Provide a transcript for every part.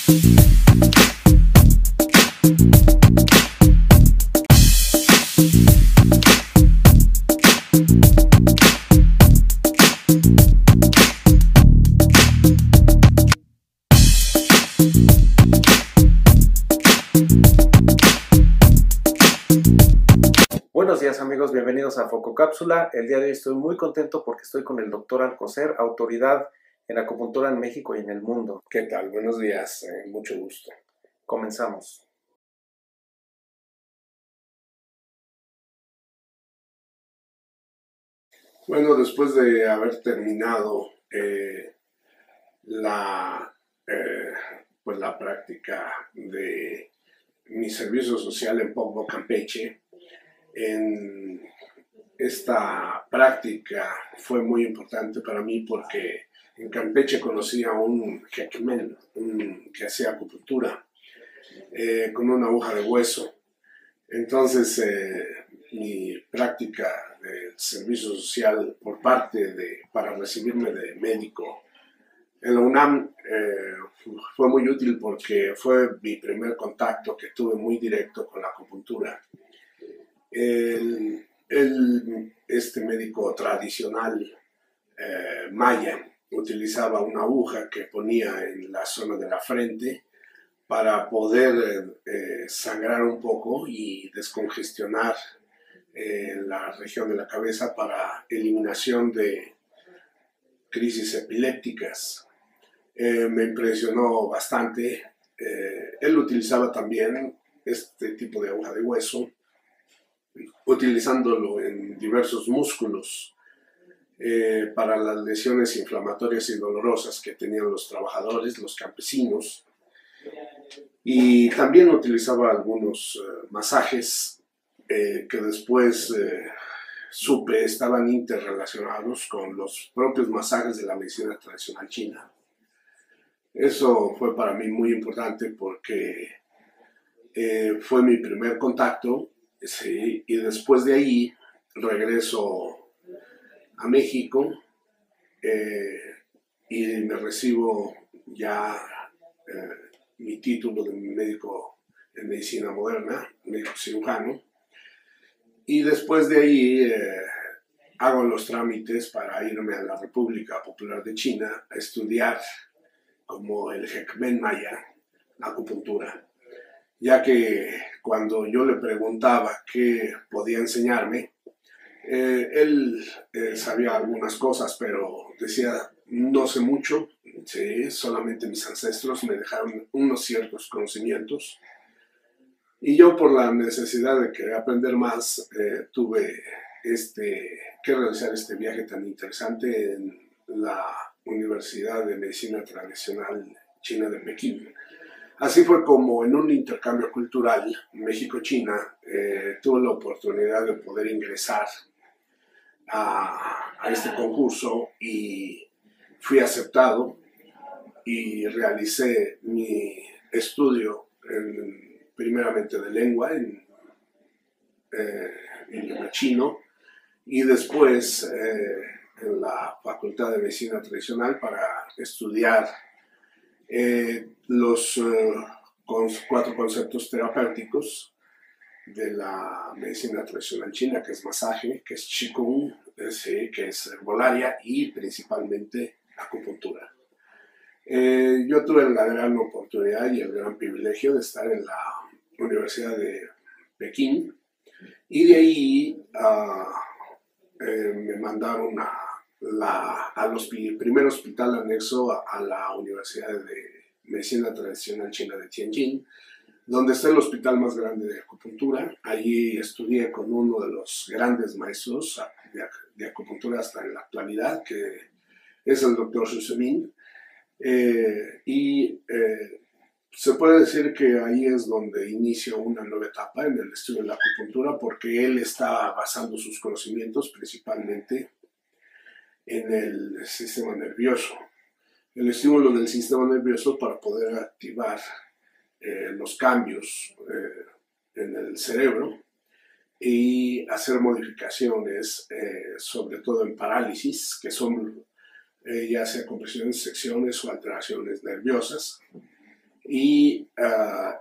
Buenos días amigos, bienvenidos a Fococápsula. El día de hoy estoy muy contento porque estoy con el doctor Alcocer, autoridad en acupuntura en México y en el mundo. ¿Qué tal? Buenos días, mucho gusto. Comenzamos. Bueno, después de haber terminado la práctica de mi servicio social en Poco, Campeche, en esta práctica fue muy importante para mí porque en Campeche conocí a un jekmen, que hacía acupuntura con una aguja de hueso. Entonces, mi práctica de servicio social para recibirme de médico en la UNAM fue muy útil porque fue mi primer contacto que tuve muy directo con la acupuntura. Este médico tradicional maya utilizaba una aguja que ponía en la zona de la frente para poder sangrar un poco y descongestionar la región de la cabeza para eliminación de crisis epilépticas. Me impresionó bastante. Él utilizaba también este tipo de aguja de hueso, utilizándolo en diversos músculos para las lesiones inflamatorias y dolorosas que tenían los trabajadores, los campesinos. Y también utilizaba algunos masajes que después supe estaban interrelacionados con los propios masajes de la medicina tradicional china. Eso fue para mí muy importante porque fue mi primer contacto, sí, y después de ahí regreso a México y me recibo ya mi título de médico en medicina moderna, médico cirujano, y después de ahí hago los trámites para irme a la República Popular de China a estudiar como el jekmen maya acupuntura, ya que cuando yo le preguntaba qué podía enseñarme, él sabía algunas cosas, pero decía, no sé mucho, sí, solamente mis ancestros me dejaron unos ciertos conocimientos. Y yo, por la necesidad de querer aprender más, tuve que realizar este viaje tan interesante en la Universidad de Medicina Tradicional China de Pekín. Así fue como en un intercambio cultural México-China tuve la oportunidad de poder ingresar a este concurso y fui aceptado y realicé mi estudio primeramente de lengua en idioma chino y después en la Facultad de Medicina Tradicional para estudiar los 4 conceptos terapéuticos de la medicina tradicional china, que es masaje, que es qigong, que es herbolaria y principalmente acupuntura. Yo tuve la gran oportunidad y el gran privilegio de estar en la Universidad de Pekín y de ahí me mandaron al primer hospital anexo a la Universidad de Medicina Tradicional China de Tianjin, donde está el hospital más grande de acupuntura. Allí estudié con uno de los grandes maestros de acupuntura hasta en la actualidad, que es el doctor Xu Zhiming. Se puede decir que ahí es donde inicio una nueva etapa en el estudio de la acupuntura, porque él está basando sus conocimientos principalmente en el sistema nervioso, el estímulo del sistema nervioso para poder activar los cambios en el cerebro y hacer modificaciones, sobre todo en parálisis, que son ya sea compresiones, secciones o alteraciones nerviosas. y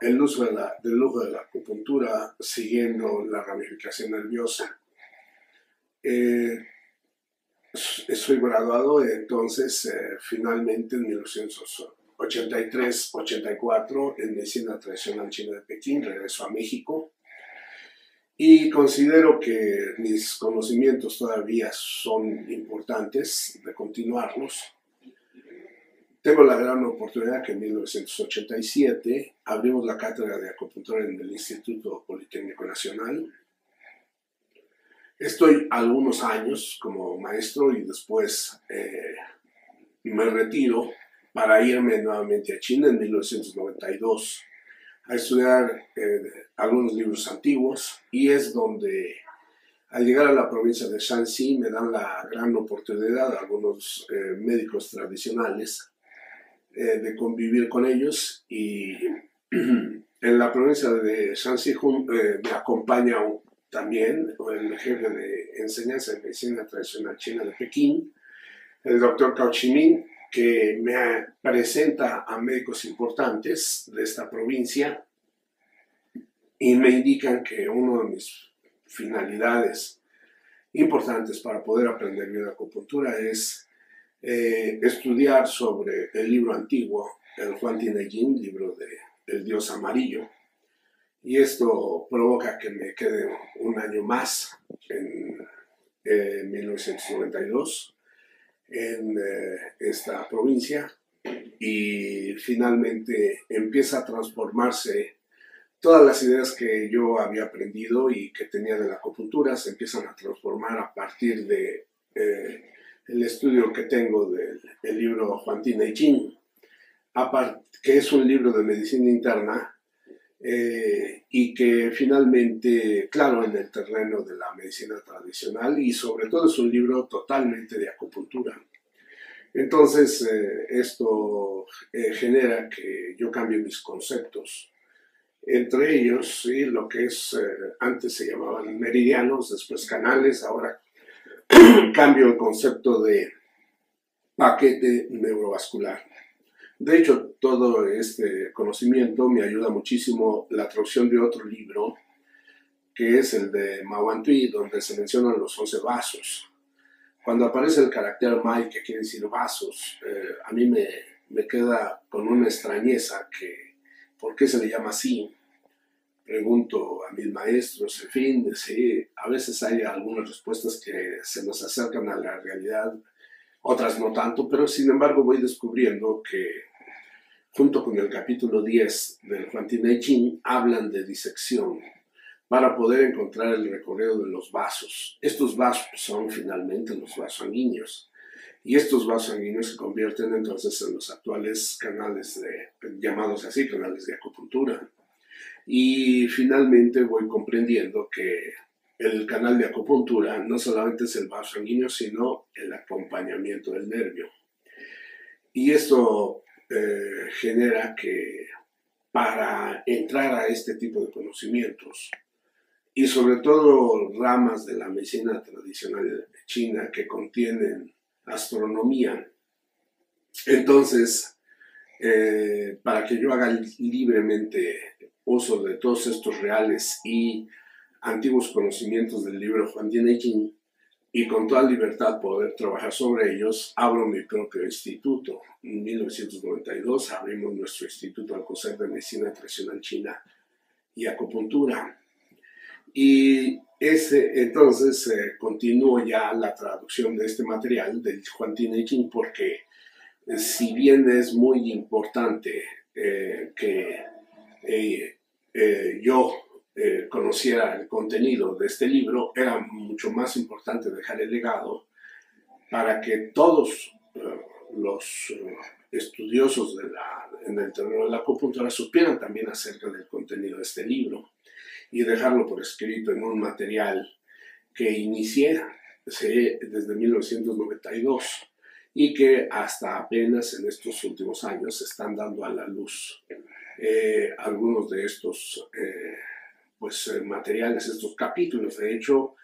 el uso del uso de la acupuntura siguiendo la ramificación nerviosa. Soy graduado entonces finalmente en 1983-84 en medicina tradicional china de Pekín. Regreso a México y considero que mis conocimientos todavía son importantes de continuarlos. Tengo la gran oportunidad que en 1987 abrimos la cátedra de acupuntura en el Instituto Politécnico Nacional. Estoy algunos años como maestro y después me retiro para irme nuevamente a China en 1992 a estudiar algunos libros antiguos, y es donde al llegar a la provincia de Shanxi me dan la gran oportunidad a algunos médicos tradicionales de convivir con ellos, y en la provincia de Shanxi me acompaña también el jefe de enseñanza de medicina tradicional china de Pekín, el doctor Cao Chiming, que me presenta a médicos importantes de esta provincia y me indican que una de mis finalidades importantes para poder aprender bien acupuntura es estudiar sobre el libro antiguo, el Huangdi Neijing, libro del dios amarillo. Y esto provoca que me quede un año más en 1992 en esta provincia, y finalmente empieza a transformarse todas las ideas que yo había aprendido y que tenía de la acupuntura. Se empiezan a transformar a partir de el estudio que tengo del libro Huangdi Neijing, que es un libro de medicina interna y que finalmente, claro, en el terreno de la medicina tradicional, y sobre todo es un libro totalmente de acupuntura. Entonces esto genera que yo cambie mis conceptos, entre ellos ¿sí? Lo que es antes se llamaban meridianos, después canales, ahora cambio el concepto de paquete neurovascular. De hecho, todo este conocimiento me ayuda muchísimo la traducción de otro libro, que es el de Ma Wantui, donde se mencionan los 11 vasos. Cuando aparece el carácter Mai, que quiere decir vasos, a mí me queda con una extrañeza que, ¿por qué se le llama así? Pregunto a mis maestros, en fin, sí, a veces hay algunas respuestas que se nos acercan a la realidad, otras no tanto, pero sin embargo voy descubriendo que junto con el capítulo 10 del Huangdi Neijing hablan de disección para poder encontrar el recorrido de los vasos. Estos vasos son finalmente los vasos sanguíneos, y estos vasos sanguíneos se convierten entonces en los actuales canales llamados así, canales de acupuntura. Y finalmente voy comprendiendo que el canal de acupuntura no solamente es el vaso sanguíneo, sino el acompañamiento del nervio. Y esto genera que para entrar a este tipo de conocimientos, y sobre todo ramas de la medicina tradicional china que contienen astronomía, entonces para que yo haga libremente uso de todos estos reales y antiguos conocimientos del libro Huangdi Neijing, y con toda libertad poder trabajar sobre ellos, abro mi propio instituto. En 1992 abrimos nuestro Instituto Alcocer de Medicina Tradicional China y Acupuntura. Y entonces continúo ya la traducción de este material del Huangdi Neijing, porque si bien es muy importante que yo conociera el contenido de este libro, era mucho más importante dejar el legado para que todos los estudiosos en el terreno de la acupuntura supieran también acerca del contenido de este libro, y dejarlo por escrito en un material que inicié desde 1992 y que hasta apenas en estos últimos años se están dando a la luz algunos de estos materiales, estos capítulos. De hecho,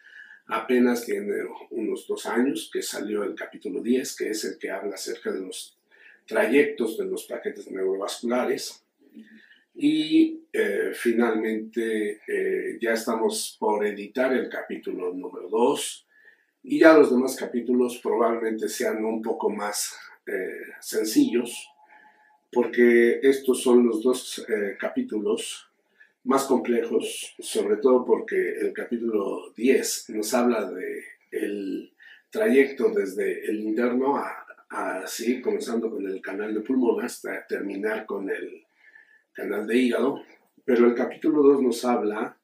apenas tiene unos 2 años que salió el capítulo 10, que es el que habla acerca de los trayectos de los paquetes neurovasculares, Y finalmente ya estamos por editar el capítulo número 2 y ya los demás capítulos probablemente sean un poco más sencillos, porque estos son los dos capítulos más complejos, sobre todo porque el capítulo 10 nos habla de el trayecto desde el interno así, comenzando con el canal de pulmón hasta terminar con el canal de hígado, pero el capítulo 2 nos habla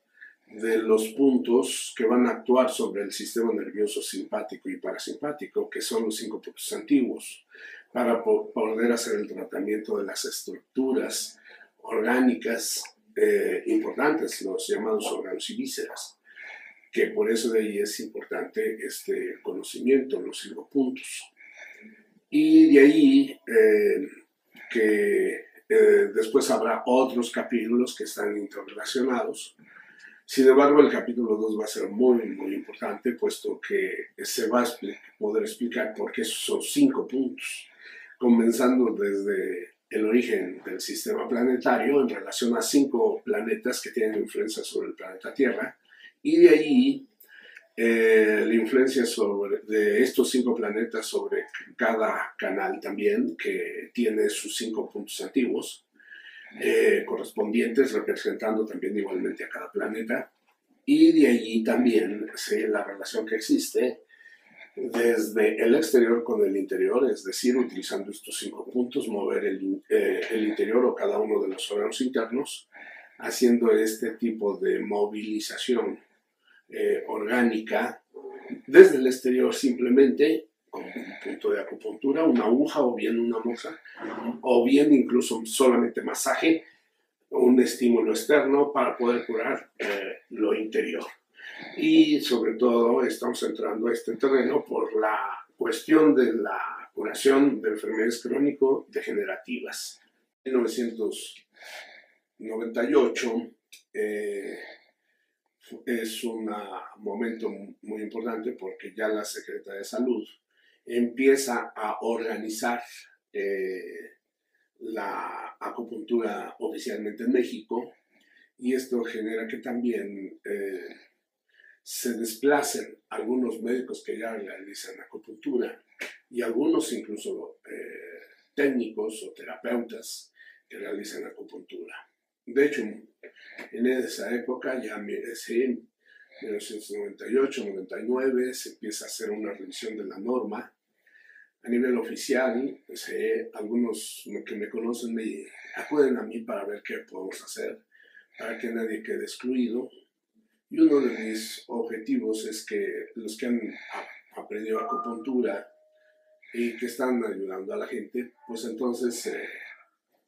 de los puntos que van a actuar sobre el sistema nervioso simpático y parasimpático, que son los 5 puntos antiguos, para poder hacer el tratamiento de las estructuras orgánicas importantes, los llamados órganos y vísceras, que por eso de ahí es importante este conocimiento, los 5 puntos. Y de ahí que después habrá otros capítulos que están interrelacionados. Sin embargo, el capítulo 2 va a ser muy, muy importante, puesto que se va a poder explicar por qué son 5 puntos, comenzando desde el origen del sistema planetario en relación a 5 planetas que tienen influencia sobre el planeta Tierra, y de ahí la influencia de estos 5 planetas sobre cada canal también, que tiene sus 5 puntos antiguos, correspondientes, representando también igualmente a cada planeta, y de allí también la relación que existe desde el exterior con el interior, es decir, utilizando estos 5 puntos, mover el interior o cada uno de los órganos internos, haciendo este tipo de movilización orgánica desde el exterior simplemente con un punto de acupuntura, una aguja o bien una moza, o bien incluso solamente masaje, un estímulo externo para poder curar lo interior. Y sobre todo estamos entrando a este terreno por la cuestión de la curación de enfermedades crónico-degenerativas. En 1998 es un momento muy importante porque ya la Secretaría de Salud empieza a organizar la acupuntura oficialmente en México, y esto genera que también se desplacen algunos médicos que ya realizan acupuntura y algunos incluso técnicos o terapeutas que realizan acupuntura. De hecho, en esa época, ya en 1998-99, se empieza a hacer una revisión de la norma. A nivel oficial, algunos que me conocen me acuden a mí para ver qué podemos hacer para que nadie quede excluido. Y uno de mis objetivos es que los que han aprendido acupuntura y que están ayudando a la gente, pues entonces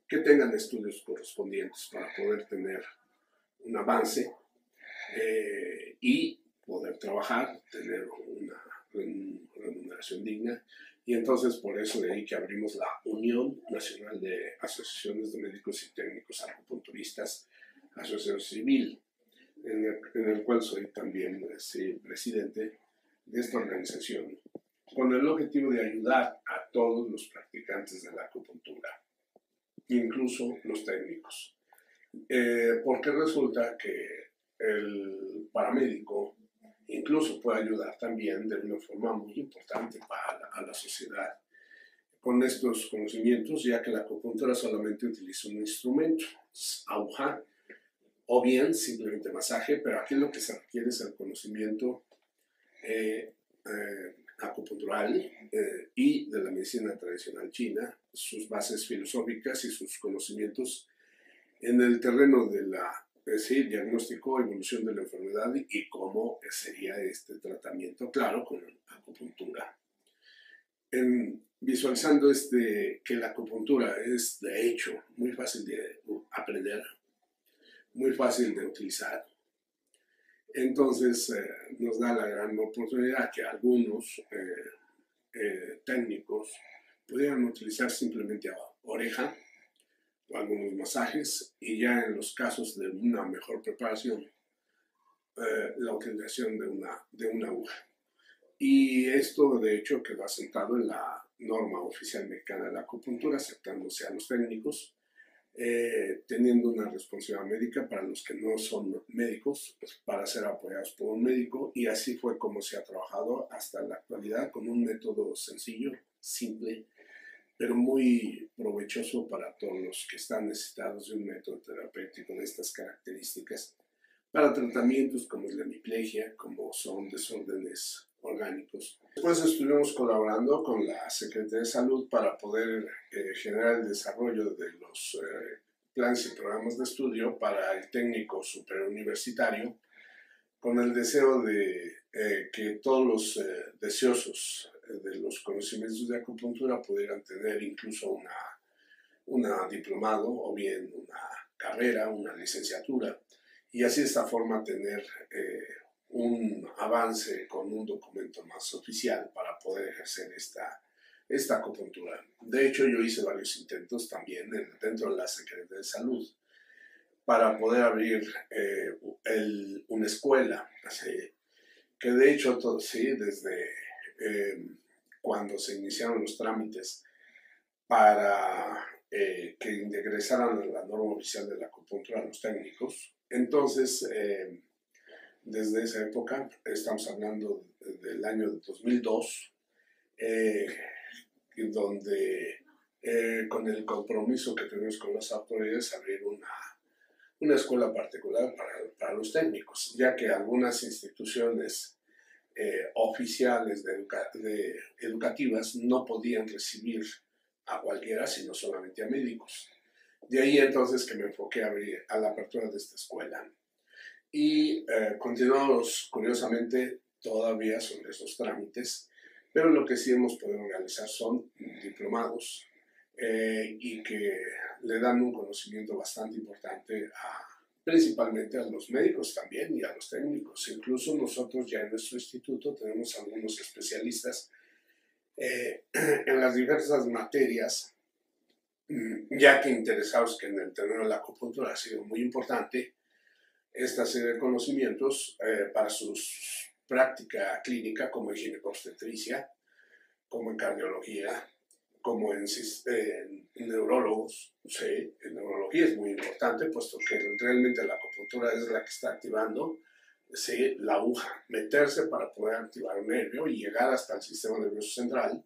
que tengan estudios correspondientes para poder tener un avance y poder trabajar, tener una remuneración digna. Y entonces por eso de ahí que abrimos la Unión Nacional de Asociaciones de Médicos y Técnicos Acupunturistas, Asociación Civil, en el cual soy también presidente de esta organización, con el objetivo de ayudar a todos los practicantes de la acupuntura, incluso los técnicos. Porque resulta que el paramédico incluso puede ayudar también de una forma muy importante a la sociedad con estos conocimientos, ya que la acupuntura solamente utiliza un instrumento, aguja, o bien simplemente masaje, pero aquí lo que se requiere es el conocimiento acupuntural y de la medicina tradicional china, sus bases filosóficas y sus conocimientos en el terreno de diagnóstico, evolución de la enfermedad y cómo sería este tratamiento, claro, con acupuntura. Visualizando que la acupuntura es de hecho muy fácil de aprender, muy fácil de utilizar, entonces nos da la gran oportunidad que algunos técnicos pudieran utilizar simplemente oreja o algunos masajes, y ya en los casos de una mejor preparación la utilización de una aguja. Y esto de hecho quedó asentado en la norma oficial mexicana de la acupuntura, aceptándose a los técnicos teniendo una responsabilidad médica para los que no son médicos, pues, para ser apoyados por un médico, y así fue como se ha trabajado hasta la actualidad con un método sencillo, simple, pero muy provechoso para todos los que están necesitados de un método terapéutico de estas características para tratamientos como es la hemiplegia, como son desórdenes orgánicos. Después estuvimos colaborando con la Secretaría de Salud para poder generar el desarrollo de los planes y programas de estudio para el técnico superuniversitario, con el deseo de que todos los deseosos de los conocimientos de acupuntura pudieran tener incluso una diplomado o bien una carrera, una licenciatura, y así de esta forma tener un avance con un documento más oficial para poder ejercer esta acupuntura. De hecho, yo hice varios intentos también dentro de la Secretaría de Salud para poder abrir una escuela, así, que de hecho, desde cuando se iniciaron los trámites para que ingresaran a la norma oficial de la acupuntura los técnicos, entonces, desde esa época, estamos hablando del año 2002, donde con el compromiso que tenemos con las autoridades, abrir una escuela particular para los técnicos, ya que algunas instituciones oficiales educativas no podían recibir a cualquiera, sino solamente a médicos. De ahí entonces que me enfoqué a la apertura de esta escuela. Y continuamos, curiosamente, todavía sobre esos trámites, pero lo que sí hemos podido realizar son diplomados y que le dan un conocimiento bastante importante principalmente a los médicos también y a los técnicos. Incluso nosotros ya en nuestro instituto tenemos algunos especialistas en las diversas materias, ya que interesados que en el terreno de la acupuntura ha sido muy importante esta serie de conocimientos para su práctica clínica, como en ginecobstetricia, como en cardiología, como en neurólogos. Sí, en neurología es muy importante, puesto que realmente la acupuntura es la que está activando, sí, la aguja, meterse para poder activar un nervio y llegar hasta el sistema nervioso central,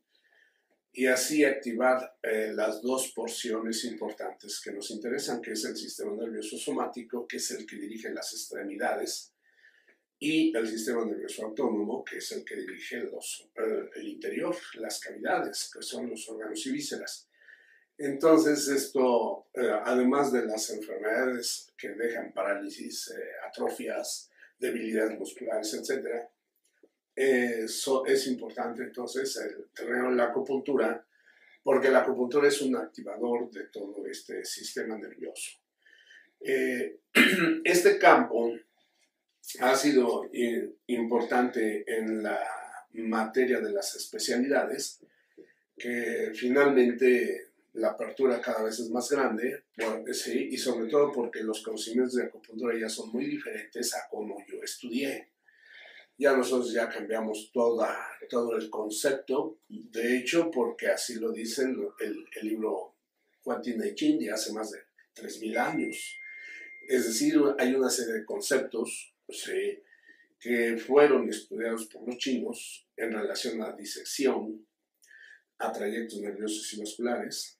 y así activar las dos porciones importantes que nos interesan, que es el sistema nervioso somático, que es el que dirige las extremidades, y el sistema nervioso autónomo, que es el que dirige el interior, las cavidades, que son los órganos y vísceras. Entonces esto, además de las enfermedades que dejan parálisis, atrofias, debilidades musculares, etc., es importante entonces el terreno de la acupuntura, porque la acupuntura es un activador de todo este sistema nervioso. Este campo ha sido importante en la materia de las especialidades, que finalmente la apertura cada vez es más grande, sí, y sobre todo porque los conocimientos de acupuntura ya son muy diferentes a como yo estudié. Ya nosotros ya cambiamos todo el concepto, de hecho, porque así lo dice el libro Huatin I Ching de hace más de 3.000 años. Es decir, hay una serie de conceptos, sí, que fueron estudiados por los chinos en relación a disección, a trayectos nerviosos y musculares,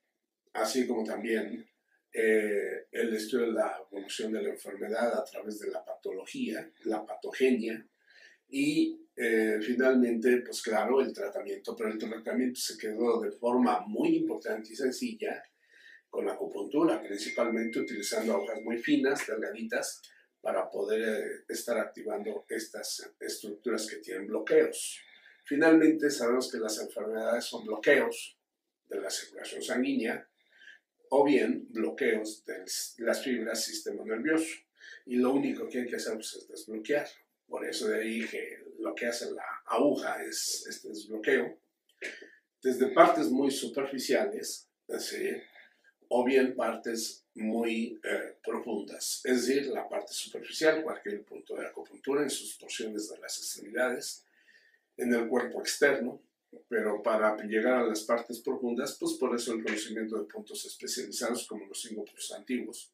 así como también el estudio de la evolución de la enfermedad a través de la patología, la patogenia, y finalmente, pues claro, el tratamiento, pero el tratamiento se quedó de forma muy importante y sencilla con la acupuntura, principalmente utilizando agujas muy finas, delgaditas, para poder estar activando estas estructuras que tienen bloqueos. Finalmente, sabemos que las enfermedades son bloqueos de la circulación sanguínea o bien bloqueos de las fibras del sistema nervioso. Y lo único que hay que hacer pues, es desbloquear. Por eso de ahí que lo que hace la aguja es este desbloqueo, desde partes muy superficiales, ¿sí?, o bien partes muy profundas. Es decir, la parte superficial, cualquier punto de acupuntura en sus porciones de las extremidades, en el cuerpo externo, pero para llegar a las partes profundas, pues por eso el conocimiento de puntos especializados como los 5 puntos antiguos,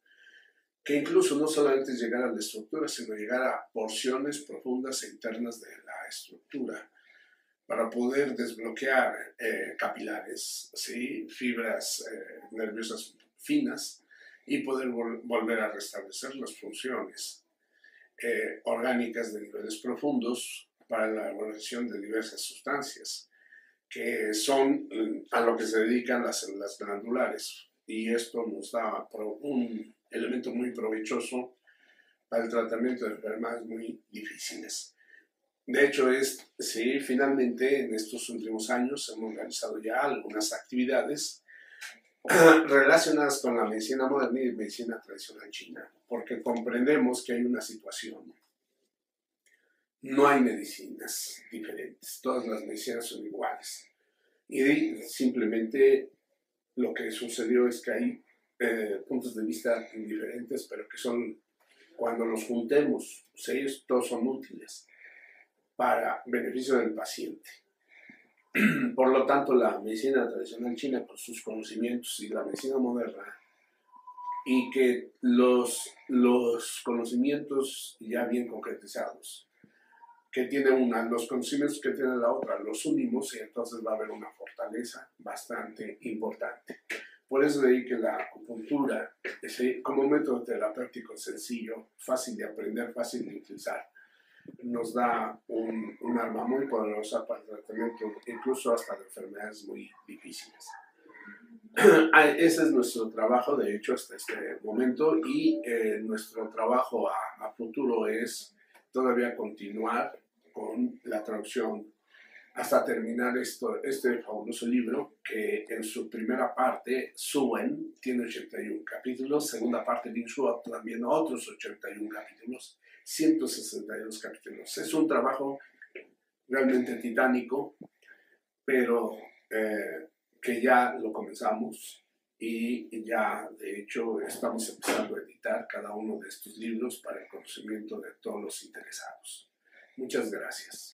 que incluso no solamente es llegar a la estructura, sino llegar a porciones profundas e internas de la estructura, para poder desbloquear capilares, ¿sí? Fibras nerviosas finas, y poder volver a restablecer las funciones orgánicas de niveles profundos para la elaboración de diversas sustancias, que son a lo que se dedican las células glandulares. Y esto nos da un elemento muy provechoso para el tratamiento de enfermedades muy difíciles. De hecho, sí, finalmente en estos últimos años hemos realizado ya algunas actividades relacionadas con la medicina moderna y medicina tradicional china, porque comprendemos que hay una situación. No hay medicinas diferentes, todas las medicinas son iguales. Y simplemente lo que sucedió es que hay puntos de vista diferentes, pero que son, cuando los juntemos, ellos todos son útiles para beneficio del paciente. Por lo tanto, la medicina tradicional china, con sus conocimientos, y la medicina moderna, y que los conocimientos ya bien concretizados, que tiene una, los conocimientos que tiene la otra, los unimos, y entonces va a haber una fortaleza bastante importante. Por eso de ahí que la acupuntura, como método terapéutico sencillo, fácil de aprender, fácil de utilizar, nos da un arma muy poderosa para el tratamiento, incluso hasta de enfermedades muy difíciles. Ese es nuestro trabajo, de hecho, hasta este momento, y nuestro trabajo a futuro es todavía continuar con la traducción hasta terminar este fabuloso libro, que en su primera parte, Suen, tiene 81 capítulos, segunda parte, Lin Shuo, también otros 81 capítulos, 162 capítulos. Es un trabajo realmente titánico, pero que ya lo comenzamos y ya, de hecho, estamos empezando a editar cada uno de estos libros para el conocimiento de todos los interesados. Muchas gracias.